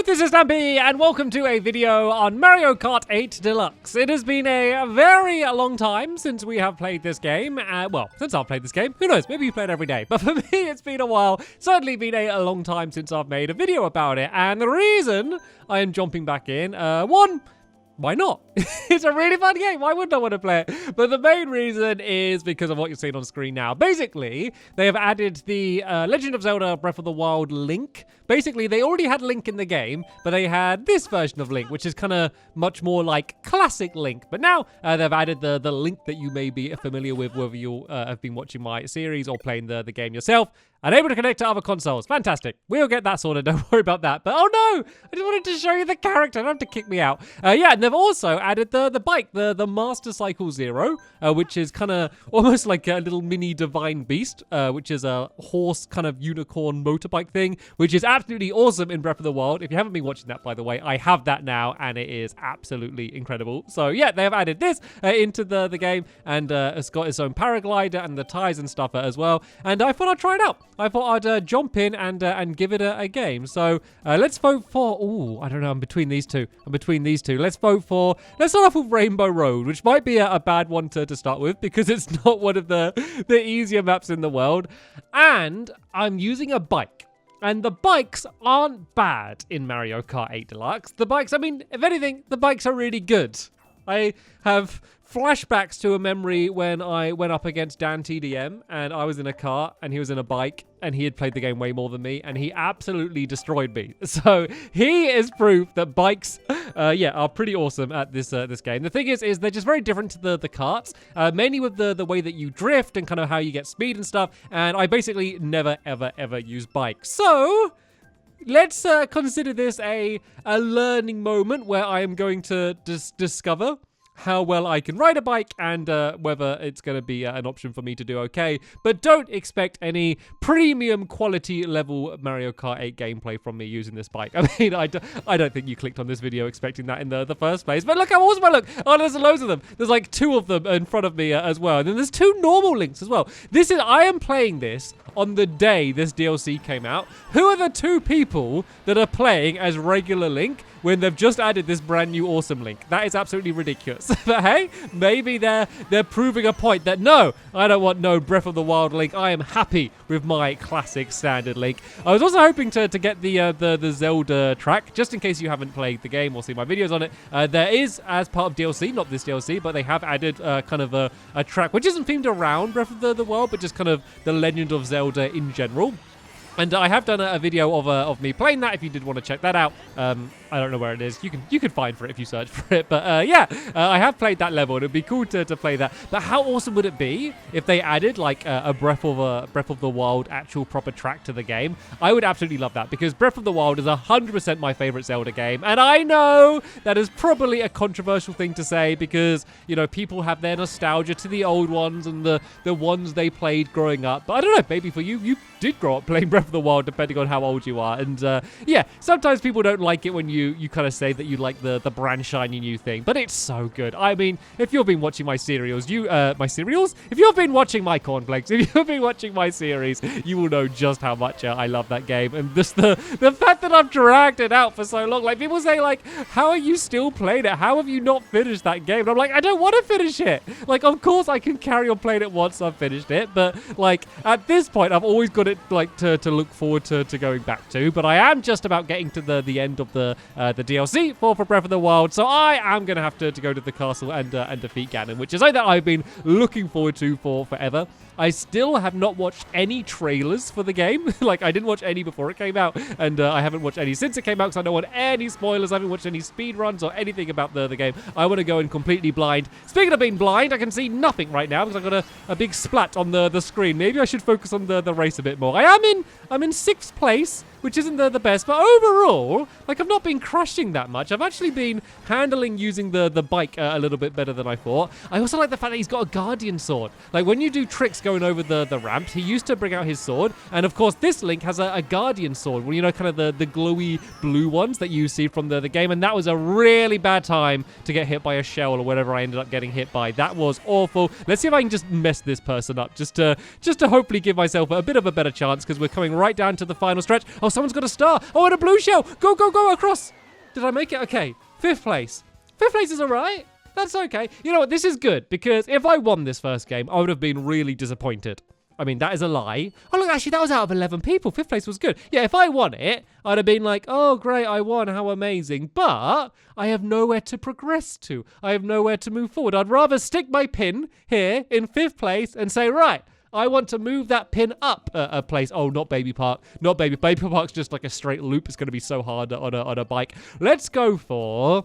this is Stampy, and welcome to a video on Mario Kart 8 Deluxe. It has been a very long time since we have played this game. Well, since I've played this game. Who knows, maybe you play it every day. But for me, it's been a while. Certainly been a long time since I've made a video about it. And the reason I am jumping back in, one, why not? It's a really fun game. Why wouldn't I want to play it? But the main reason is because of what you're seeing on screen now. Basically, they have added the Legend of Zelda Breath of the Wild Link. Basically, they already had Link in the game, but they had this version of Link, which is kind of much more like classic Link. But now they've added the Link that you may be familiar with, whether you have been watching my series or playing the game yourself, and able to connect to other consoles. Fantastic. We'll get that sorted. Don't worry about that. But oh no, I just wanted to show you the character. Don't have to kick me out. Yeah, and they've also added the bike, the Master Cycle Zero, which is kind of almost like a little mini divine beast, which is a horse kind of unicorn motorbike thing, which is absolutely awesome in Breath of the Wild. If you haven't been watching that, by the way, I have that now, and it is absolutely incredible. So yeah, they have added this into the game, and it's got its own paraglider and the tires and stuff as well. And I thought I'd try it out. I thought I'd jump in and give it a game. So let's vote for. Oh, I don't know. I'm between these two. Let's vote for. Let's start off with Rainbow Road, which might be a bad one to start with because it's not one of the easier maps in the world. And I'm using a bike. And the bikes aren't bad in Mario Kart 8 Deluxe. The bikes, I mean, if anything, the bikes are really good. I have flashbacks to a memory when I went up against Dan TDM and I was in a car and he was in a bike and he had played the game way more than me and he absolutely destroyed me. So he is proof that bikes, are pretty awesome at this game. The thing is they're just very different to the karts, mainly with the way that you drift and kind of how you get speed and stuff. And I basically never, ever use bikes. So let's consider this a learning moment where I am going to discover how well I can ride a bike and whether it's going to be an option for me to do okay. But don't expect any premium quality level Mario Kart 8 gameplay from me using this bike. I mean, I don't think you clicked on this video expecting that in the first place. But look how awesome I look. Oh, there's loads of them. There's like 2 of them in front of me as well. And then there's 2 normal Links as well. I am playing this on the day this DLC came out. Who are the 2 people that are playing as regular Link when they've just added this brand new awesome Link? That is absolutely ridiculous. But hey, maybe they're proving a point that no, I don't want no Breath of the Wild Link. I am happy with my classic standard Link. I was also hoping to get the Zelda track, just in case you haven't played the game or seen my videos on it. There is, as part of DLC, not this DLC, but they have added kind of a track which isn't themed around Breath of the Wild, but just kind of the Legend of Zelda in general. And I have done a video of me playing that if you did want to check that out. I don't know where it is. You can find for it if you search for it. But I have played that level. And it'd be cool to play that. But how awesome would it be if they added like a Breath of the Wild actual proper track to the game? I would absolutely love that because Breath of the Wild is 100% my favorite Zelda game. And I know that is probably a controversial thing to say because, you know, people have their nostalgia to the old ones and the ones they played growing up. But I don't know, maybe for you did grow up playing Breath of the Wild depending on how old you are. And sometimes people don't like it when you kind of say that you like the brand shiny new thing, but it's so good. I mean, if you've been watching my cereals, if you've been watching my cornflakes, if you've been watching my series, you will know just how much I love that game. And just the fact that I've dragged it out for so long, like people say like, how are you still playing it? How have you not finished that game? And I'm like, I don't want to finish it. Like, of course I can carry on playing it once I've finished it, but like at this point I've always got it like to look forward to going back to. But I am just about getting to the end of the DLC for Breath of the Wild, so I am going to have to go to the castle and defeat Ganon, which is something that I've been looking forward to for forever. I still have not watched any trailers for the game. Like, I didn't watch any before it came out, and I haven't watched any since it came out because I don't want any spoilers. I haven't watched any speed runs or anything about the game. I want to go in completely blind. Speaking of being blind, I can see nothing right now because I've got a big splat on the screen. Maybe I should focus on the race a bit more. I'm in 6th place, which isn't the best, but overall, like, I've not been crashing that much. I've actually been handling using the bike a little bit better than I thought. I also like the fact that he's got a Guardian Sword. Like, when you do tricks going over the ramp, he used to bring out his sword. And of course, this Link has a guardian sword. Well, you know, kind of the glowy blue ones that you see from the game. And that was a really bad time to get hit by a shell or whatever I ended up getting hit by. That was awful. Let's see if I can just mess this person up, just to hopefully give myself a bit of a better chance, because we're coming right down to the final stretch. Oh, someone's got a star. Oh, and a blue shell. Go, go, go across. Did I make it? Okay. 5th place. 5th place is all right. That's okay. You know what? This is good, because if I won this first game, I would have been really disappointed. I mean, that is a lie. Oh, look, actually, that was out of 11 people. 5th place was good. Yeah, if I won it, I'd have been like, oh, great, I won. How amazing. But I have nowhere to progress to. I have nowhere to move forward. I'd rather stick my pin here in 5th place and say, right, I want to move that pin up a place. Oh, not Baby Park. Not Baby Park's just like a straight loop. It's going to be so hard on a bike. Let's go for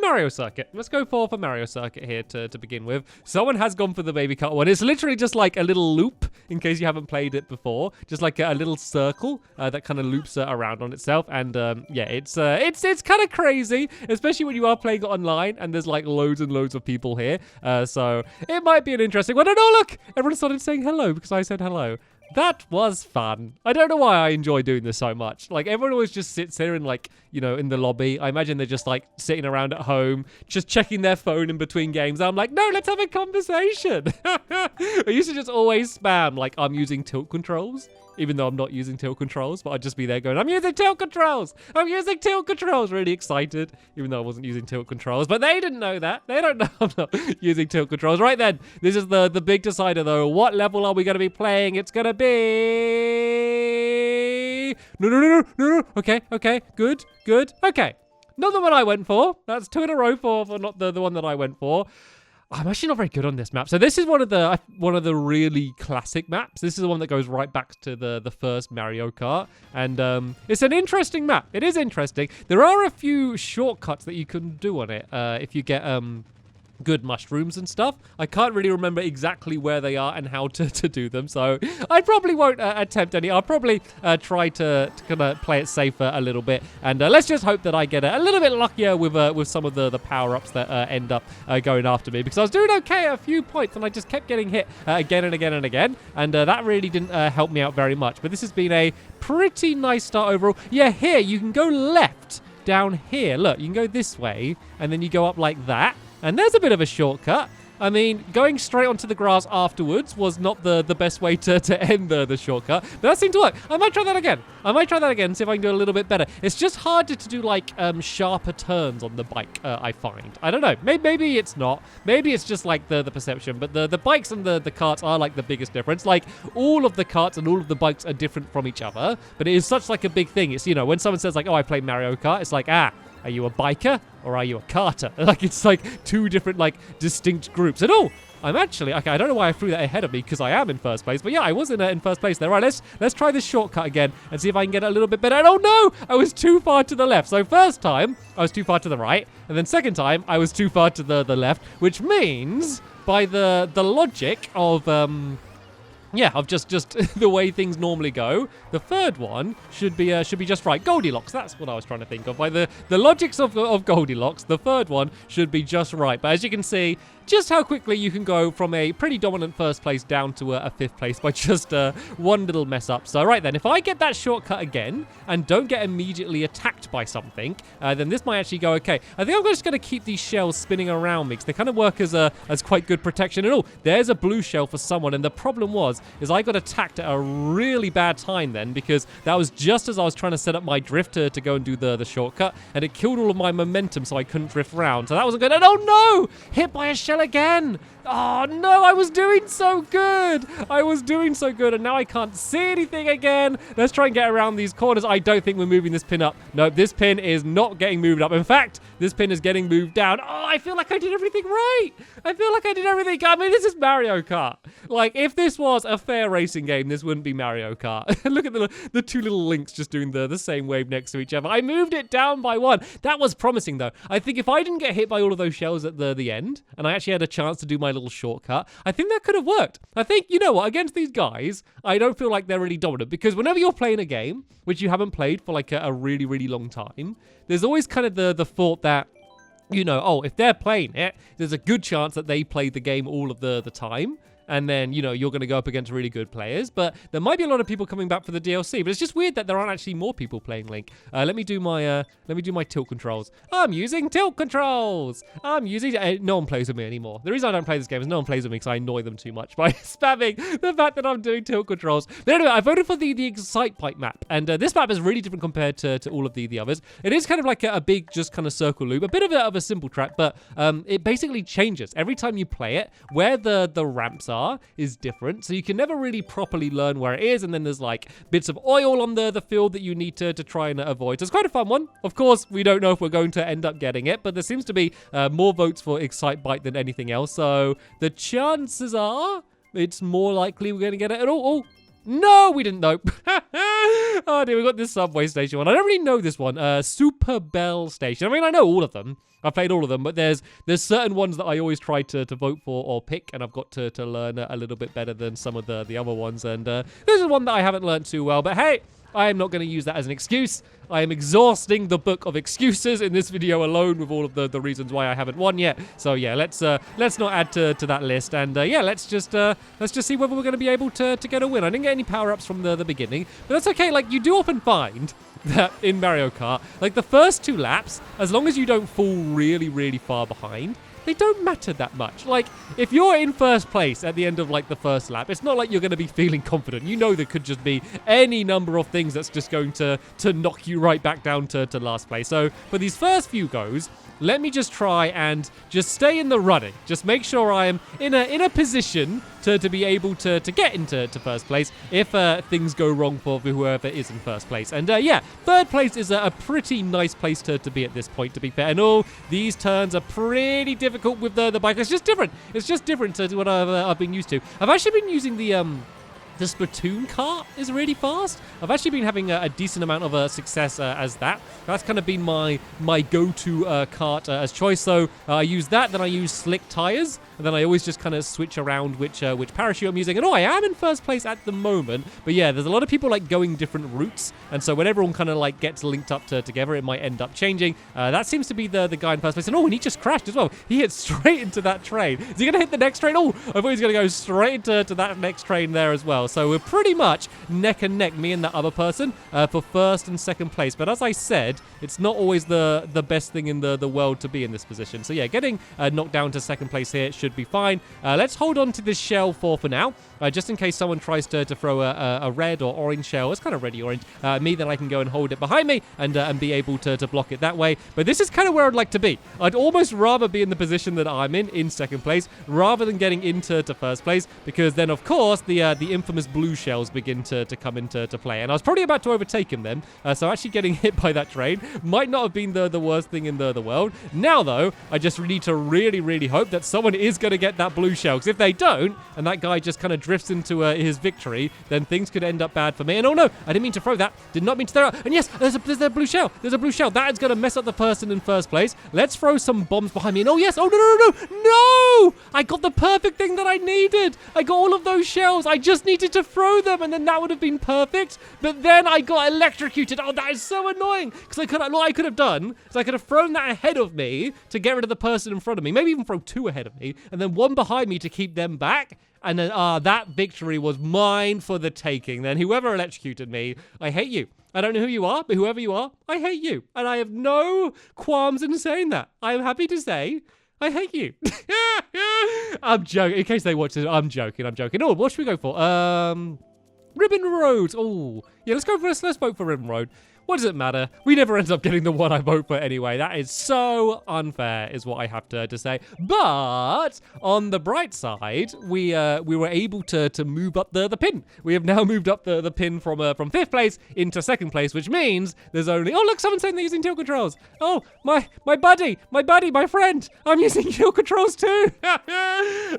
Mario Circuit. Let's go for Mario Circuit here to begin with. Someone has gone for the Baby Kart one. It's literally just like a little loop, in case you haven't played it before. Just like a little circle that kind of loops around on itself. And yeah, it's kind of crazy, especially when you are playing it online and there's like loads and loads of people here. So it might be an interesting one. And oh, look, everyone started saying hello because I said hello. That was fun. I don't know why I enjoy doing this so much. Like, everyone always just sits there in, like, you know, in the lobby. I imagine they're just, like, sitting around at home, just checking their phone in between games. I'm like, no, let's have a conversation. I used to just always spam, like, I'm using tilt controls, even though I'm not using tilt controls, but I'd just be there going, I'm using tilt controls. I'm using tilt controls. Really excited, even though I wasn't using tilt controls. But they didn't know that. They don't know I'm not using tilt controls. Right then, this is the big decider, though. What level are we going to be playing? It's going to be... No. Okay. Good. Okay. Not the one I went for. That's 2 in a row for not the one that I went for. I'm actually not very good on this map. So this is one of the really classic maps. This is the one that goes right back to the first Mario Kart. And it's an interesting map. It is interesting. There are a few shortcuts that you can do on it if you get good mushrooms and stuff. I can't really remember exactly where they are and how to do them, so I probably won't attempt any. I'll probably try to kind of play it safer a little bit, and let's just hope that I get a little bit luckier with some of the power-ups that end up going after me, because I was doing okay at a few points and I just kept getting hit again and again and again, and that really didn't help me out very much. But this has been a pretty nice start overall. Yeah, here you can go left down here. Look, you can go this way and then you go up like that. And there's a bit of a shortcut. I mean, going straight onto the grass afterwards was not the best way to end the shortcut. But that seemed to work. I might try that again. See if I can do a little bit better. It's just harder to do, like, sharper turns on the bike, I find. I don't know. Maybe it's not. Maybe it's just, like, the perception. But the bikes and the karts are, like, the biggest difference. Like, all of the karts and all of the bikes are different from each other. But it is such, like, a big thing. It's, you know, when someone says, like, oh, I play Mario Kart, it's like, are you a biker or are you a karter? Like, it's like 2 different, like, distinct groups. And I'm actually, okay, I don't know why I threw that ahead of me, because I am in first place. But yeah, I was in first place there. Right, let's try this shortcut again and see if I can get it a little bit better. And oh no, I was too far to the left. So first time, I was too far to the right. And then second time, I was too far to the left, which means by the logic of... yeah, of just the way things normally go, the third one should be just right. Goldilocks, that's what I was trying to think of. By the logics of Goldilocks, the third one should be just right. But as you can see, just how quickly you can go from a pretty dominant first place down to a 5th place by just one little mess up. So right then, if I get that shortcut again and don't get immediately attacked by something, then this might actually go okay. I think I'm just going to keep these shells spinning around me because they kind of work as quite good protection. And there's a blue shell for someone. And the problem is I got attacked at a really bad time then, because that was just as I was trying to set up my drift to go and do the shortcut, and it killed all of my momentum so I couldn't drift around. So that wasn't good. And oh no! Hit by a shell again! Oh no, I was doing so good! And now I can't see anything again! Let's try and get around these corners. I don't think we're moving this pin up. No, this pin is not getting moved up. In fact, this pin is getting moved down. Oh, I feel like I did everything right! I mean, this is Mario Kart. Like, if this was a fair racing game, this wouldn't be Mario Kart. Look at the 2 little links just doing the same wave next to each other. I moved it down by 1. That was promising, though. I think if I didn't get hit by all of those shells at the end, and I actually had a chance to do my little shortcut, I think that could have worked. I think, you know what, against these guys, I don't feel like they're really dominant, because whenever you're playing a game, which you haven't played for like a really, really long time, there's always kind of the thought that, you know, oh, if they're playing it, there's a good chance that they play the game all of the time. and then, you're going to go up against really good players. But there might be a lot of people coming back for the DLC. But it's just weird that there aren't actually more people playing Link. Let me do my tilt controls. I'm using tilt controls. No one plays with me anymore. The reason I don't play this game is no one plays with me because I annoy them too much by spamming the fact that I'm doing tilt controls. But anyway, I voted for the Excite Bike map, and this map is really different compared to all of the others. It is kind of like a big, just kind of circle loop, a bit of a simple track, but it basically changes every time you play it. Where the ramps are is different, so you can never really properly learn where it is, and then there's like bits of oil on the field that you need to try and avoid. So it's quite a fun one. Of course, we don't know if we're going to end up getting it, but there seems to be more votes for Excite Bike than anything else, so the chances are it's more likely we're going to get it at all. No, we didn't know. Oh dear, we got this subway station one. I don't really know this one. Super Bell Station. I mean, I know all of them. I've played all of them, but there's certain ones that I always try to vote for or pick, and I've got to learn a little bit better than some of the other ones. And this is one that I haven't learned too well, but hey, I am not going to use that as an excuse. I am exhausting the book of excuses in this video alone with all of the reasons why I haven't won yet. So yeah, let's not add to that list. And yeah, let's just see whether we're going to be able to get a win. I didn't get any power-ups from the beginning, but that's okay. Like, you do often find that in Mario Kart, like the first 2 laps, as long as you don't fall really, really far behind, they don't matter that much. Like, if you're in first place at the end of, like, the first lap, it's not like you're going to be feeling confident. You know there could just be any number of things that's just going to knock you right back down to last place. So, for these first few goes, let me just try and just stay in the running. Just make sure I am in a position to be able to get into first place if things go wrong for whoever is in first place. And yeah, third place is a pretty nice place to be at this point, to be fair. And all these turns are pretty difficult with the bike. It's just different. It's just different to what I've been used to. I've actually been using the Splatoon kart is really fast. I've actually been having a decent amount of success as that. That's kind of been my go-to kart as choice. So I use that, then I use slick tires, and then I always just kind of switch around which parachute I'm using. And I am in first place at the moment. But yeah, there's a lot of people like going different routes, and so when everyone kind of like gets linked up together, it might end up changing. That seems to be the guy in first place. And he just crashed as well. He hit straight into that train. Is he going to hit the next train? I thought he was going to go straight into that next train there as well. So we're pretty much neck and neck, me and that other person, for first and second place. But as I said, it's not always the best thing in the world to be in this position. So yeah, getting knocked down to second place here should be fine. Let's hold on to this shell for now, just in case someone tries to throw a red or orange shell. It's kind of reddy orange. Then I can go and hold it behind me and be able to block it that way. But this is kind of where I'd like to be. I'd almost rather be in the position that I'm in second place, rather than getting into first place, because then of course the infamous blue shells begin to come into play. And I was probably about to overtake him then, so actually getting hit by that train might not have been the worst thing in the world. Now though, I just need to really hope that someone is going to get that blue shell, because if they don't, and that guy just kind of drifts into his victory, then things could end up bad for me. And oh no, I didn't mean to throw that. Did not mean to throw it. And yes, there's a blue shell. There's a blue shell. That is going to mess up the person in first place. Let's throw some bombs behind me. And oh yes, oh no! I got the perfect thing that I needed. I got all of those shells. I just needed to throw them, and then that would have been perfect. But then I got electrocuted. Oh, that is so annoying. Because what I could have done is I could have thrown that ahead of me to get rid of the person in front of me. Maybe even throw 2 ahead of me, and then 1 behind me to keep them back. And then that victory was mine for the taking. Then whoever electrocuted me, I hate you. I don't know who you are, but whoever you are, I hate you. And I have no qualms in saying that. I am happy to say I hate you. I'm joking. In case they watch this, I'm joking. Oh, what should we go for? Ribbon Road. Oh, yeah, let's vote for Ribbon Road. What does it matter? We never end up getting the one I vote for anyway. That is so unfair, is what I have to say. But on the bright side, we were able to move up the pin. We have now moved up the pin from 5th place into 2nd place, which means there's only... Oh, look, someone's saying they're using tilt controls. Oh, my buddy, my friend. I'm using tilt controls too.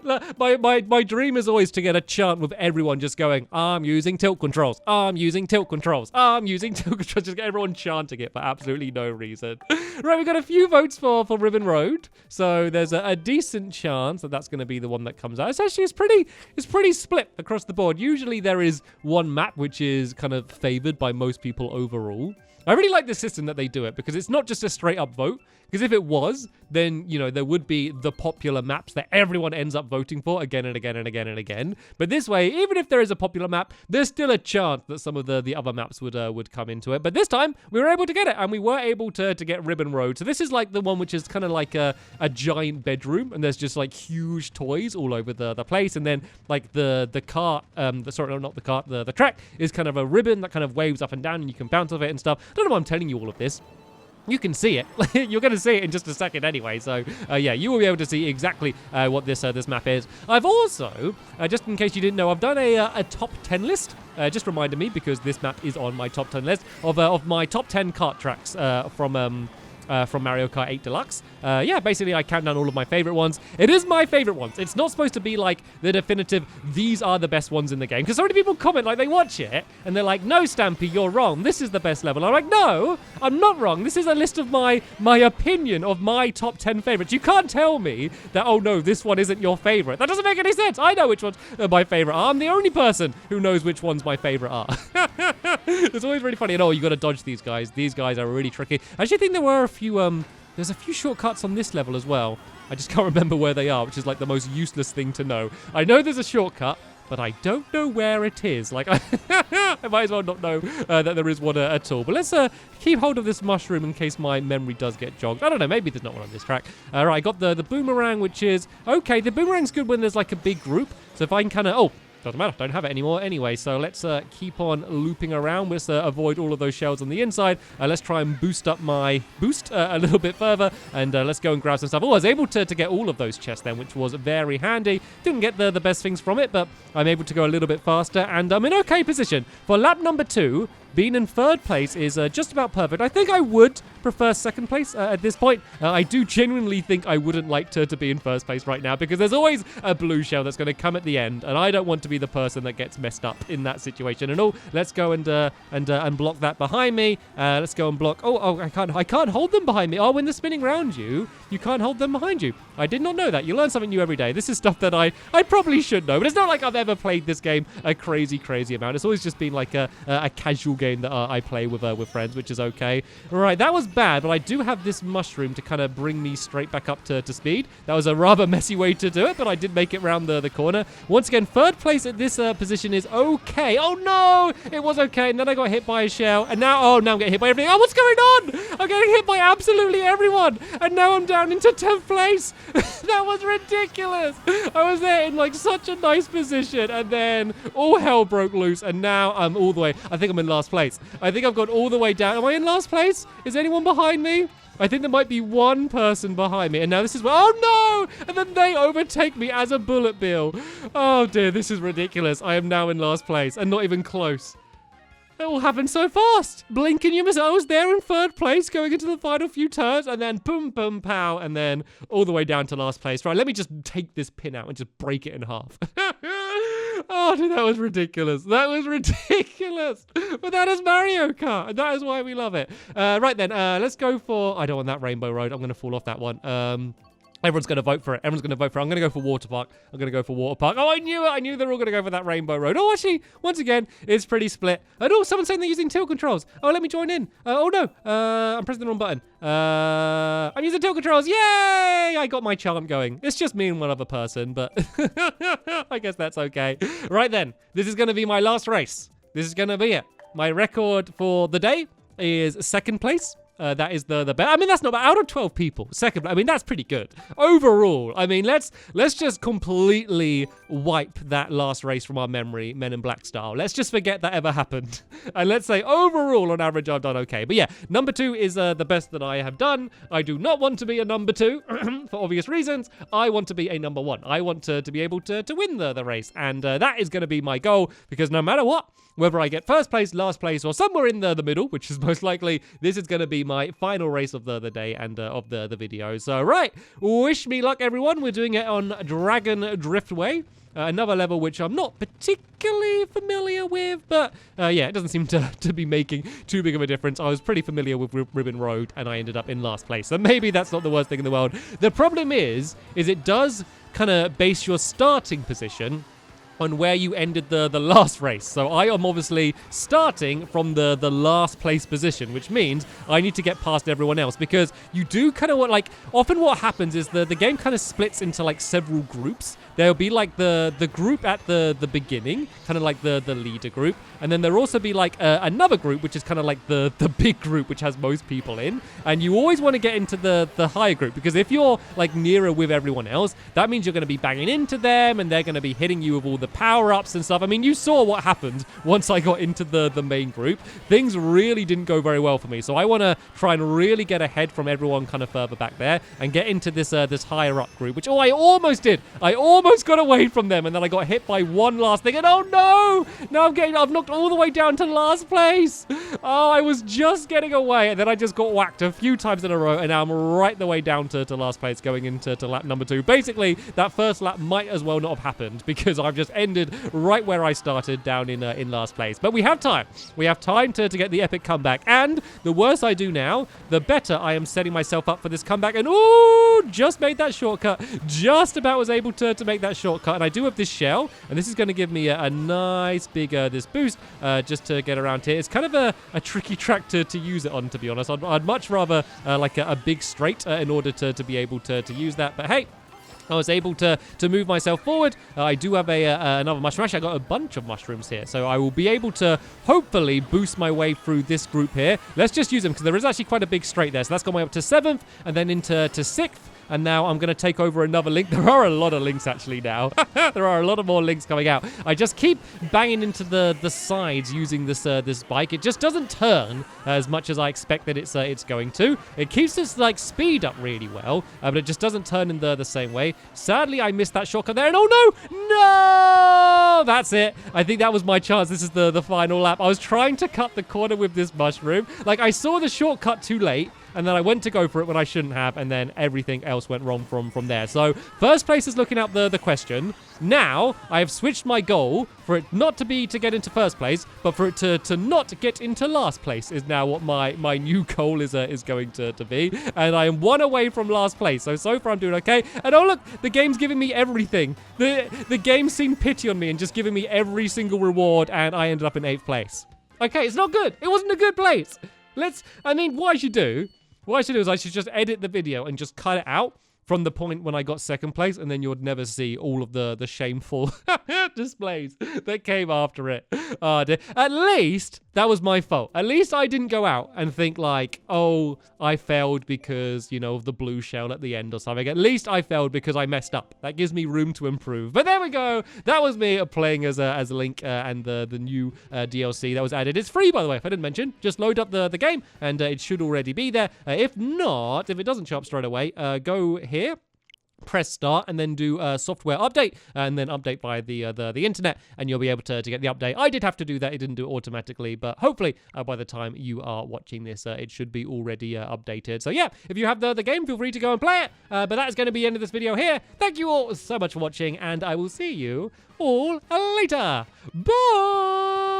my dream is always to get a chant with everyone just going, I'm using tilt controls. I'm using tilt controls. I'm using tilt controls. Just get everyone chanting it for absolutely no reason. Right, we got a few votes for Ribbon Road, so there's a decent chance that that's going to be the one that comes out. It's pretty split across the board. Usually there is one map which is kind of favored by most people overall. I really like the system that they do it because it's not just a straight up vote. Because if it was, then, you know, there would be the popular maps that everyone ends up voting for again and again and again and again. But this way, even if there is a popular map, there's still a chance that some of the other maps would come into it. But this time, we were able to get it, and we were able to get Ribbon Road. So this is like the one which is kind of like a giant bedroom, and there's just like huge toys all over the place. And then like the cart, sorry, not the cart, the track is kind of a ribbon that kind of waves up and down, and you can bounce off it and stuff. I don't know why I'm telling you all of this. You can see it. You're going to see it in just a second anyway. So, yeah, you will be able to see exactly what this map is. I've also, just in case you didn't know, I've done a top 10 list. Just reminded me because this map is on my top 10 list of my top 10 kart tracks from Mario Kart 8 Deluxe. Yeah, basically I count down all of my favorite ones. It is my favorite ones. It's not supposed to be like the definitive, these are the best ones in the game. Because so many people comment, like they watch it, and they're like, no, Stampy, you're wrong. This is the best level. I'm like, no, I'm not wrong. This is a list of my opinion of my top 10 favorites. You can't tell me that, oh no, this one isn't your favorite. That doesn't make any sense. I know which ones my favorite are. I'm the only person who knows which ones my favorite are. It's always really funny. And oh, you got to dodge these guys. These guys are really tricky. I actually think there were there's a few shortcuts on this level as well. I just can't remember where they are, which is like the most useless thing to know. I know there's a shortcut, but I don't know where it is. Like, I might as well not know that there is one at all. But let's keep hold of this mushroom in case my memory does get jogged. I don't know, maybe there's not one on this track. All right, I got the boomerang, which is, okay, the boomerang's good when there's like a big group. So if I can kind of, doesn't matter, don't have it anymore anyway, so let's keep on looping around. Let's avoid all of those shells on the inside. Let's try and boost up my boost a little bit further, and let's go and grab some stuff. Oh, I was able to get all of those chests then, which was very handy. Didn't get the best things from it, but I'm able to go a little bit faster, and I'm in okay position. For lap number 2, being in third place is just about perfect. I think I would prefer second place at this point. I do genuinely think I wouldn't like to be in first place right now because there's always a blue shell that's going to come at the end, and I don't want to be the person that gets messed up in that situation. And let's go and block that behind me. Let's go and block. Oh, I can't hold them behind me. Oh, when they're spinning around you, you can't hold them behind you. I did not know that. You learn something new every day. This is stuff that I probably should know, but it's not like I've ever played this game a crazy amount. It's always just been like a casual game that I play with friends, which is okay. All right, that was bad, but I do have this mushroom to kind of bring me straight back up to speed. That was a rather messy way to do it, but I did make it round the corner. Once again, third place at this position is okay. Oh no, it was okay, and then I got hit by a shell, and now I'm getting hit by everything. Oh, what's going on? I'm getting hit by absolutely everyone, and now I'm down into 10th place. That was ridiculous. I was there in like such a nice position, and then all hell broke loose, and now I'm all the way. I think I'm in last place. I think I've gone all the way down. Am I in last place? Is anyone behind me? I think there might be one person behind me. And now this is where, oh no! And then they overtake me as a bullet bill. Oh dear, this is ridiculous. I am now in last place and not even close. It all happened so fast. Blink and you miss it. I was there in third place going into the final few turns, and then boom, boom, pow, and then all the way down to last place. Right, let me just take this pin out and just break it in half. Oh, dude, that was ridiculous. That was ridiculous. But that is Mario Kart, and that is why we love it. Right then, let's go for, I don't want that Rainbow Road. I'm going to fall off that one. Everyone's going to vote for it. Everyone's going to vote for it. I'm going to go for Water Park. I'm going to go for Water Park. Oh, I knew it. I knew they were all going to go for that Rainbow Road. Oh, actually, once again, it's pretty split. And oh, someone's saying they're using tilt controls. Oh, let me join in. Oh, no. I'm pressing the wrong button. I'm using tilt controls. Yay! I got my charm going. It's just me and one other person, but I guess that's okay. Right then, this is going to be my last race. This is going to be it. My record for the day is second place. That is the best. I mean, that's not bad. Out of 12 people, second. I mean, that's pretty good overall. I mean, let's just completely wipe that last race from our memory, Men in Black style. Let's just forget that ever happened, and let's say overall, on average, I've done okay. But yeah, number 2 is the best that I have done. I do not want to be a number 2 for obvious reasons. I want to be a number 1. I want to be able to win the race, and that is going to be my goal. Because no matter what, whether I get first place, last place, or somewhere in the middle, which is most likely, this is going to be my final race of the day and of the video. So, right, wish me luck, everyone. We're doing it on Dragon Driftway. Another level which I'm not particularly familiar with, but yeah, it doesn't seem to be making too big of a difference. I was pretty familiar with Ribbon Road, and I ended up in last place. So maybe that's not the worst thing in the world. The problem is it does kind of base your starting position on where you ended the last race. So I am obviously starting from the last place position, which means I need to get past everyone else, because you do kind of want, like, often what happens is the game kind of splits into like several groups. There'll be like the group at the beginning, kind of like the leader group, and then there'll also be like another group, which is kind of like the big group, which has most people in. And you always want to get into the higher group, because if you're like nearer with everyone else, that means you're going to be banging into them, and they're going to be hitting you with all the power-ups and stuff. I mean, you saw what happened once I got into the main group. Things really didn't go very well for me, so I want to try and really get ahead from everyone kind of further back there and get into this higher up group, which, I almost did. I almost got away from them, and then I got hit by one last thing, and oh no! Now I've knocked all the way down to last place. Oh, I was just getting away, and then I just got whacked a few times in a row, and now I'm right the way down to last place, going into lap number 2. Basically, that first lap might as well not have happened, because I've just ended right where I started, down in last place. But we have time. We have time to get the epic comeback, and the worse I do now, the better I am setting myself up for this comeback. And ooh, just made that shortcut. Just about was able to make that shortcut, and I do have this shell, and this is going to give me a nice big this boost just to get around here. It's kind of a tricky track to use it on, to be honest. I'd much rather like a big straight in order to be able to use that, but hey, I was able to move myself forward. I do have another mushroom. Actually, I got a bunch of mushrooms here, so I will be able to hopefully boost my way through this group here. Let's just use them, because there is actually quite a big straight there. So that's got me up to 7th, and then into 6th. And now I'm going to take over another link. There are a lot of links actually now. There are a lot of more links coming out. I just keep banging into the sides using this bike. It just doesn't turn as much as I expect that it's going to. It keeps its like speed up really well, but it just doesn't turn in the same way. Sadly, I missed that shortcut there. And oh no! No! That's it. I think that was my chance. This is the final lap. I was trying to cut the corner with this mushroom. Like, I saw the shortcut too late, and then I went to go for it when I shouldn't have, and then everything else went wrong from there. So first place is looking out the question. Now I have switched my goal for it not to be to get into first place, but for it to not get into last place is now what my new goal is going to be. And I am 1 away from last place. So far I'm doing okay. And oh look, the game's giving me everything. The game seemed pity on me and just giving me every single reward, and I ended up in 8th place. Okay, it's not good. It wasn't a good place. What I should do is I should just edit the video and just cut it out from the point when I got 2nd place, and then you would never see all of the shameful displays that came after it. Oh, dear. At least that was my fault. At least I didn't go out and think like, oh, I failed because, of the blue shell at the end or something. At least I failed because I messed up. That gives me room to improve. But there we go. That was me playing as Link and the new DLC that was added. It's free, by the way, if I didn't mention. Just load up the game, and it should already be there. If it doesn't show up straight away, go here, press start, and then do software update, and then update by the internet, and you'll be able to get the update. I did have to do that. It didn't do it automatically, but hopefully by the time you are watching this, it should be already updated. So yeah, if you have the game, feel free to go and play it. But that is going to be the end of this video here. Thank you all so much for watching, and I will see you all later. Bye!